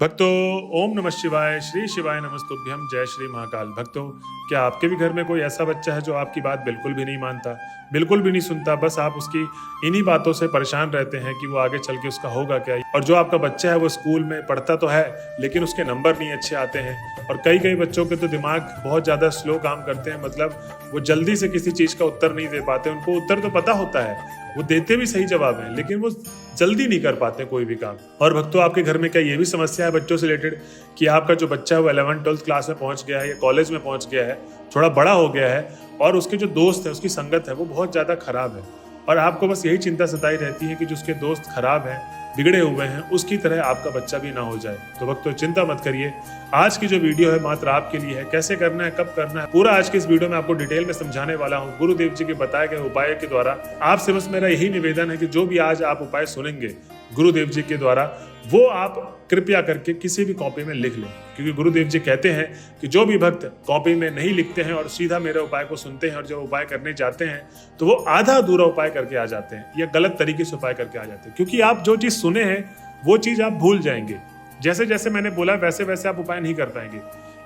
भक्तों, ओम नमः शिवाय, श्री शिवाय नमस्तुभ्यम, जय श्री महाकाल। भक्तों, क्या आपके भी घर में कोई ऐसा बच्चा है जो आपकी बात बिल्कुल भी नहीं मानता, बिल्कुल भी नहीं सुनता, बस आप उसकी इन्हीं बातों से परेशान रहते हैं कि वो आगे चल के उसका होगा क्या। और जो आपका बच्चा है वो स्कूल में पढ़ता तो है लेकिन उसके नंबर नहीं अच्छे आते हैं। और कई कई बच्चों के तो दिमाग बहुत ज़्यादा स्लो काम करते हैं, मतलब वो जल्दी से किसी चीज़ का उत्तर नहीं दे पाते। उनको उत्तर तो पता होता है, वो देते भी सही जवाब है, लेकिन वो जल्दी नहीं कर पाते कोई भी काम। और भक्तों, आपके घर में क्या ये भी समस्या है बच्चों से रिलेटेड कि आपका जो बच्चा है वो 11th-12th क्लास में पहुंच गया है या कॉलेज में पहुंच गया है, थोड़ा बड़ा हो गया है और उसके जो दोस्त है, उसकी संगत है वो बहुत ज़्यादा खराब है और आपको बस यही चिंता सताई रहती है कि जो उसके दोस्त खराब हैं, बिगड़े हुए हैं, उसकी तरह आपका बच्चा भी ना हो जाए। तो भक्तों, चिंता मत करिए, आज की जो वीडियो है मात्र आपके लिए है। कैसे करना है, कब करना है, पूरा आज की इस वीडियो में आपको डिटेल में समझाने वाला हूँ गुरुदेव जी के बताए गए उपाय के द्वारा। आपसे बस मेरा यही निवेदन है कि जो भी आज आप उपाय सुनेंगे गुरुदेव जी के द्वारा, वो आप कृपया करके किसी भी कॉपी में लिख लें, क्योंकि गुरुदेव जी कहते हैं कि जो भी भक्त कॉपी में नहीं लिखते हैं और सीधा मेरे उपाय को सुनते हैं और जब उपाय करने जाते हैं तो वो आधा अधूरा उपाय करके आ जाते हैं या गलत तरीके से उपाय करके आ जाते हैं। क्योंकि आप जो चीज़ सुने हैं वो चीज़ आप भूल जाएंगे, जैसे जैसे मैंने बोला वैसे वैसे आप उपाय नहीं कर पाएंगे,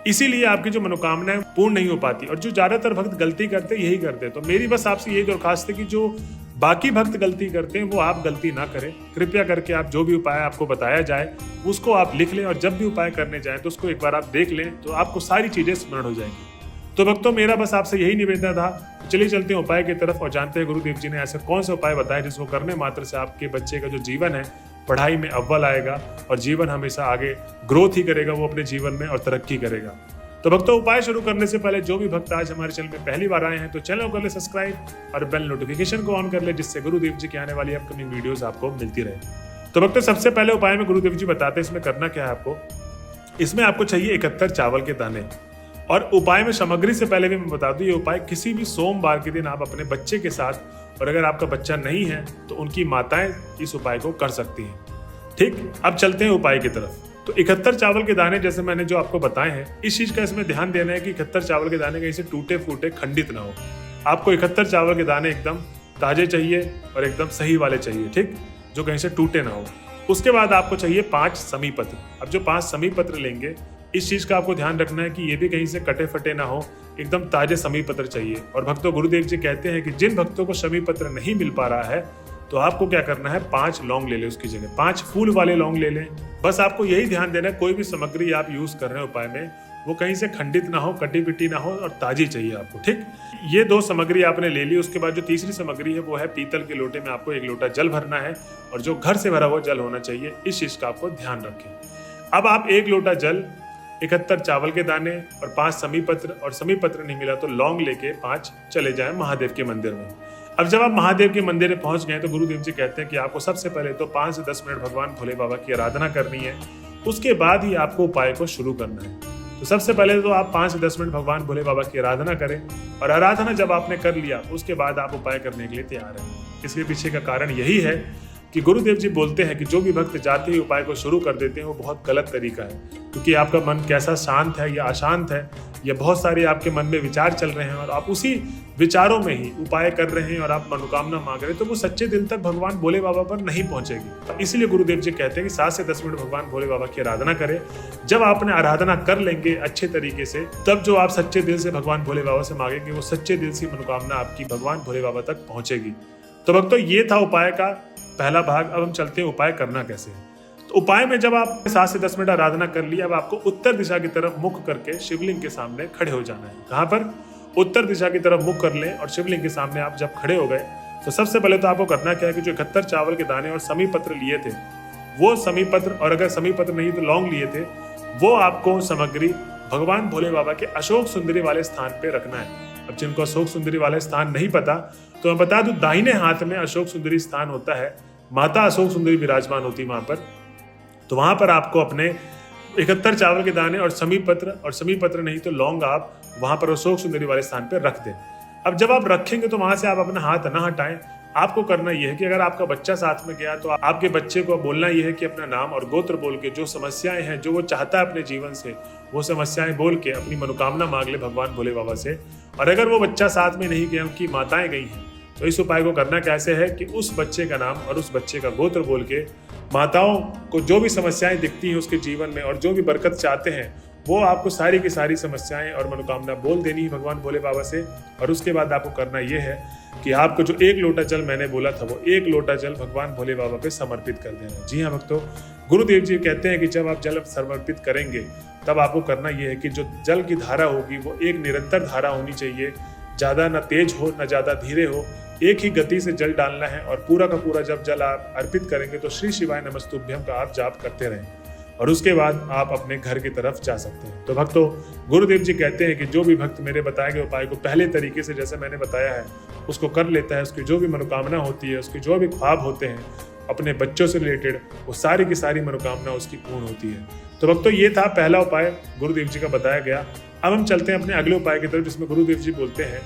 इसीलिए आपकी जो मनोकामनाएं पूर्ण नहीं हो पाती। और जो ज्यादातर भक्त गलती करते यही करते हैं। तो मेरी बस आपसे यही दरखास्त है कि जो बाकी भक्त गलती करते हैं वो आप गलती ना करें। कृपया करके आप जो भी उपाय आपको बताया जाए उसको आप लिख लें और जब भी उपाय करने जाएं तो उसको एक बार आप देख लें तो आपको सारी चीजें स्मरण हो जाएंगी। तो भक्तों, मेरा बस आपसे यही निवेदन था। चलिए चलते हैं उपाय की तरफ और जानते हैं गुरुदेव जी ने ऐसे कौन से उपाय बताए जिसको करने मात्र से आपके बच्चे का जो जीवन है पढ़ाई में अव्वल आएगा और जीवन हमेशा आगे ग्रोथ ही करेगा, वो अपने जीवन में और तरक्की करेगा। तो भक्तों, उपाय शुरू करने से पहले जो भी भक्त आज हमारे चैनल में पहली बार आए हैं तो चैनल को कर ले सब्सक्राइब और बेल नोटिफिकेशन को ऑन कर ले, जिससे गुरुदेव जी की आने वाली अपकमिंग वीडियोस आपको मिलती रहे। तो भक्तों, सबसे पहले उपाय में गुरुदेव जी बताते हैं इसमें करना क्या है आपको। इसमें आपको चाहिए 71 चावल के दाने। और उपाय में सामग्री से पहले भी मैं बता दूं, ये उपाय किसी भी सोमवार के दिन आप अपने बच्चे के साथ, और अगर आपका बच्चा नहीं है तो उनकी माताएं इस उपाय को कर सकती हैं। ठीक, अब चलते हैं उपाय की तरफ। तो 71 चावल के दाने जैसे मैंने जो आपको बताए हैं, इस चीज का इसमें ध्यान देना है कि 71 चावल के दाने कहीं से टूटे फूटे खंडित ना हो। आपको 71 चावल के दाने एकदम ताजे चाहिए और एकदम सही वाले चाहिए, ठीक, जो कहीं से टूटे ना हो। उसके बाद आपको चाहिए 5 समी पत्र। अब जो 5 समी पत्र लेंगे, इस चीज का आपको ध्यान रखना है कि ये भी कहीं से कटे फटे ना हो, एकदम ताजे समी पत्र चाहिए। और भक्तों, गुरुदेव जी कहते हैं कि जिन भक्तों को समी पत्र नहीं मिल पा रहा है तो आपको क्या करना है, 5 लौंग ले लें, उसकी जगह 5 फूल वाले लौंग ले लें। बस आपको यही ध्यान देना है, कोई भी सामग्री आप यूज कर रहे हैं उपाय में वो कहीं से खंडित ना हो, कटी पिटी ना हो और ताजी चाहिए आपको। ठीक, ये 2 सामग्री आपने ले ली। उसके बाद जो तीसरी सामग्री है वो है पीतल के लोटे में आपको 1 लोटा जल भरना है और जो घर से भरा हुआ जल होना चाहिए, इस चीज का आपको ध्यान रखें। अब आप 1 लोटा जल, 71 चावल के दाने और 5 समी पत्र, और समी पत्र नहीं मिला तो लौंग लेके 5 चले जाएं महादेव के मंदिर में। अब जब आप महादेव के मंदिर में पहुंच गए तो गुरुदेव जी कहते हैं कि आपको सबसे पहले तो 5 से 10 मिनट भगवान भोले बाबा की आराधना करनी है। उसके बाद ही आपको उपाय को शुरू करना है। तो सबसे पहले तो आप 5 से 10 मिनट भगवान भोले बाबा की आराधना करें और आराधना जब आपने कर लिया उसके बाद आप उपाय करने के लिए तैयार हैं। इसके पीछे का कारण यही है कि गुरुदेव जी बोलते हैं कि जो भी भक्त जाते ही उपाय को शुरू कर देते हैं वो बहुत गलत तरीका है, क्योंकि आपका मन कैसा शांत है या अशांत है, या बहुत सारे आपके मन में विचार चल रहे हैं और आप उसी विचारों में ही उपाय कर रहे हैं और आप मनोकामना मांग रहे हैं, तो वो सच्चे दिल तक भगवान भोले बाबा पर नहीं पहुंचेगी। इसलिए गुरुदेव जी कहते हैं कि 7 से 10 मिनट भगवान भोले बाबा की आराधना करें। जब आपने आराधना कर लेंगे अच्छे तरीके से, तब जो आप सच्चे दिल से भगवान भोले बाबा से मांगेंगे वो सच्चे दिल से मनोकामना आपकी भगवान भोले बाबा तक पहुंचेगी। तो भक्तों, ये था उपाय का पहला भाग। अब हम चलते हैं उपाय करना कैसे है। तो उपाय में जब आप 7 से 10 मिनट आराधना कर लिया, अब आपको उत्तर दिशा की तरफ मुख करके शिवलिंग के सामने खड़े हो जाना है। कहाँ पर? उत्तर दिशा की तरफ मुख कर लें और शिवलिंग के सामने आप जब खड़े हो गए तो सबसे पहले तो आपको करना क्या है कि जो 71 चावल के दाने और समी पत्र लिए थे, वो समी पत्र, और अगर समी पत्र नहीं तो लौंग लिए थे, वो आपको सामग्री भगवान भोले बाबा के अशोक सुंदरी वाले स्थान पे रखना है। अब जिनको अशोक सुंदरी वाले स्थान नहीं पता तो मैं बता दूं, दाहिने हाथ में अशोक सुंदरी स्थान होता है, माता अशोक सुंदरी विराजमान होती वहां पर। तो वहां पर आपको अपने 71 चावल के दाने और समी पत्र नहीं तो लौंग आप वहां पर अशोक सुंदरी वाले स्थान पर रख दें। अब जब आप रखेंगे तो वहां से आप अपना हाथ ना हटाएं। आपको करना यह है कि अगर आपका बच्चा साथ में गया तो आपके बच्चे को बोलना यह है कि अपना नाम और गोत्र बोल के जो समस्याएं हैं, जो वो चाहता है अपने जीवन से, वो समस्याएं बोल के अपनी मनोकामना मांग ले भगवान भोले बाबा से। और अगर वो बच्चा साथ में नहीं गया, उनकी माताएं गई हैं, तो इस उपाय को करना कैसे है कि उस बच्चे का नाम और उस बच्चे का गोत्र बोल के माताओं को जो भी समस्याएं दिखती हैं उसके जीवन में और जो भी बरकत चाहते हैं वो आपको सारी की सारी समस्याएं और मनोकामना बोल देनी है भगवान भोले बाबा से। और उसके बाद आपको करना ये है कि आपको जो 1 लोटा जल मैंने बोला था वो 1 लोटा जल भगवान भोले बाबा पे समर्पित कर देना। जी हाँ भक्तों, गुरुदेव जी कहते हैं कि जब आप जल समर्पित करेंगे तब आपको करना ये है कि जो जल की धारा होगी वो एक निरंतर धारा होनी चाहिए, ज़्यादा ना तेज हो ना ज़्यादा धीरे हो, एक ही गति से जल डालना है। और पूरा का पूरा जब जल आप अर्पित करेंगे तो श्री शिवाय नमस्तुभ्यम का आप जाप करते रहें और उसके बाद आप अपने घर की तरफ जा सकते हैं। तो भक्तों, गुरुदेव जी कहते हैं कि जो भी भक्त मेरे बताए गए उपाय को पहले तरीके से जैसे मैंने बताया है उसको कर लेता है, उसकी जो भी मनोकामना होती है, उसके जो भी ख्वाब होते हैं अपने बच्चों से रिलेटेड, वो सारी की सारी मनोकामना उसकी पूर्ण होती है। तो भक्तों, ये था पहला उपाय गुरुदेव जी का बताया गया। अब हम चलते हैं अपने अगले उपाय की तरफ, जिसमें गुरुदेव जी बोलते हैं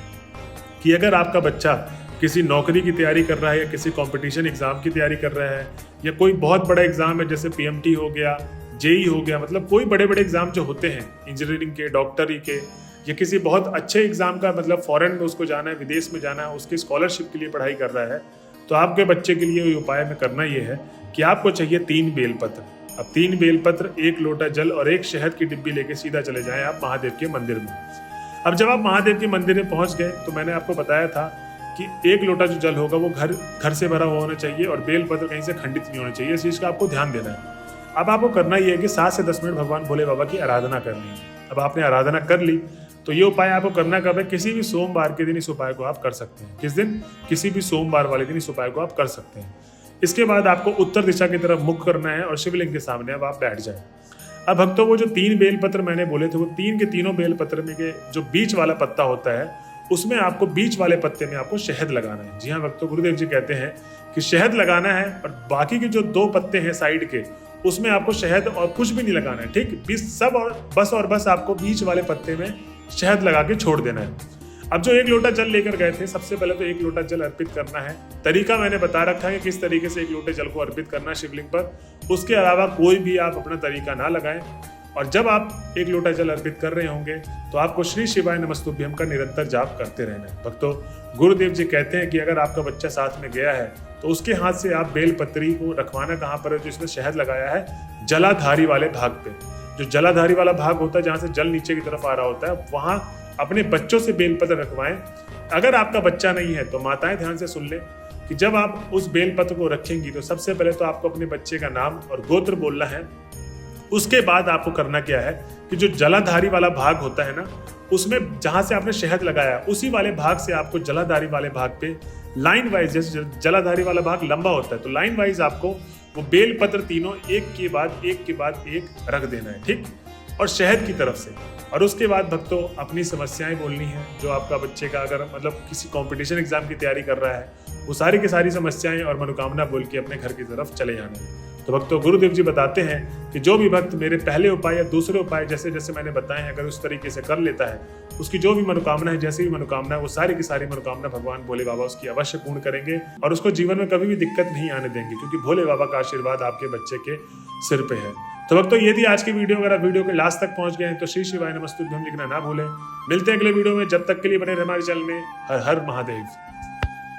कि अगर आपका बच्चा किसी नौकरी की तैयारी कर रहा है या किसी कंपटीशन एग्जाम की तैयारी कर रहा है या कोई बहुत बड़ा एग्जाम है जैसे पीएमटी हो गया, जेई हो गया, मतलब कोई बड़े बड़े एग्जाम जो होते हैं इंजीनियरिंग के, डॉक्टरी के, या किसी बहुत अच्छे एग्जाम का मतलब फॉरेन में उसको जाना है, विदेश में जाना है, उसकी स्कॉलरशिप के लिए पढ़ाई कर रहा है, तो आपके बच्चे के लिए उपाय में करना ये है कि आपको चाहिए 3 बेलपत्र। अब 3 बेलपत्र, 1 लोटा जल और 1 शहद की डिब्बी लेके सीधा चले जाएं आप महादेव के मंदिर में। अब जब आप महादेव के मंदिर में पहुंच गए तो मैंने आपको बताया था कि 1 लोटा जो जल होगा वो घर से भरा हुआ होना चाहिए और बेलपत्र कहीं से खंडित नहीं होना चाहिए। इस चीज़ का आपको ध्यान देना है। अब आपको करना ये है कि 7 से 10 मिनट भगवान भोले बाबा की आराधना करनी है। अब आपने आराधना कर ली तो ये उपाय आपको करना कब है? किसी भी सोमवार के दिन इस उपाय को आप कर सकते हैं। किस दिन? किसी भी सोमवार वाले दिन इस उपाय को आप कर सकते हैं। इसके बाद आपको उत्तर दिशा की तरफ मुख करना है और शिवलिंग के सामने अब आप बैठ जाए। अब भक्तों, वो जो 3 बेलपत्र मैंने बोले थे वो 3 के तीनों बेलपत्र में के जो बीच वाला पत्ता होता है उसमें आपको बीच वाले पत्ते में आपको शहद लगाना है। जी हाँ भक्तों, गुरुदेव जी कहते हैं कि शहद लगाना है और बाकी के जो 2 पत्ते हैं साइड के उसमें आपको शहद और कुछ भी नहीं लगाना है। ठीक, बस आपको बीच वाले पत्ते में शहद लगा के छोड़ देना है। अब जो 1 लोटा जल लेकर गए थे, सबसे पहले तो 1 लोटा जल अर्पित करना है। तरीका मैंने बता रखा है कि किस तरीके से 1 लोटे जल को अर्पित करना है शिवलिंग पर। उसके अलावा कोई भी आप अपना तरीका ना लगाएं। और जब आप 1 लोटा जल अर्पित कर रहे होंगे तो आपको श्री शिवाय नमस्तुभ्यम का निरंतर जाप करते रहना है। भक्तों, गुरुदेव जी कहते हैं कि अगर आपका बच्चा साथ में गया है तो उसके हाथ से आप बेलपत्री को रखवाना कहाँ पर है? जो इसमें शहद लगाया है जलाधारी वाले भाग पे। जो जलाधारी वाला भाग होता है जहाँ से जल नीचे की तरफ आ रहा होता है, वहां अपने बच्चों से बेलपत्र रखवाएं। अगर आपका बच्चा नहीं है तो माताएं ध्यान से सुन लें कि जब आप उस बेलपत्र को रखेंगी तो सबसे पहले तो आपको अपने बच्चे का नाम और गोत्र बोलना है। उसके बाद आपको करना क्या है कि जो जलाधारी वाला भाग होता है ना, उसमें जहां से आपने शहद लगाया उसी वाले भाग से आपको जलाधारी वाले भाग पे लाइन वाइज, जैसे जलाधारी वाला भाग लंबा होता है तो लाइन वाइज आपको वो बेलपत्र तीनों एक के बाद एक रख देना है। ठीक, और शहद की तरफ से। और उसके बाद भक्तों, अपनी समस्याएं बोलनी है जो आपका बच्चे का अगर मतलब किसी कंपटीशन एग्जाम की तैयारी कर रहा है, वो सारी की सारी समस्याएं और मनोकामना बोल के अपने घर की तरफ चले जाना है। तो भक्तों, गुरुदेव जी बताते हैं कि जो भी भक्त मेरे पहले उपाय या दूसरे उपाय जैसे जैसे मैंने बताए हैं अगर उस तरीके से कर लेता है, उसकी जो भी मनोकामना है, जैसी भी मनोकामना है, वो सारी की सारी मनोकामना भगवान भोले बाबा उसकी अवश्य पूर्ण करेंगे और उसको जीवन में कभी भी दिक्कत नहीं आने देंगे, क्योंकि भोले बाबा का आशीर्वाद आपके बच्चे के सिर पे है। तो भक्तों, ये थी आज की वीडियो। अगर आप वीडियो के लास्ट तक पहुंच गए हैं तो श्री शिवाय नमस्तुभ्यम लिखना ना भूलें। मिलते हैं अगले वीडियो में, जब तक के लिए बने रहे हमारे चैनल में। हर हर महादेव।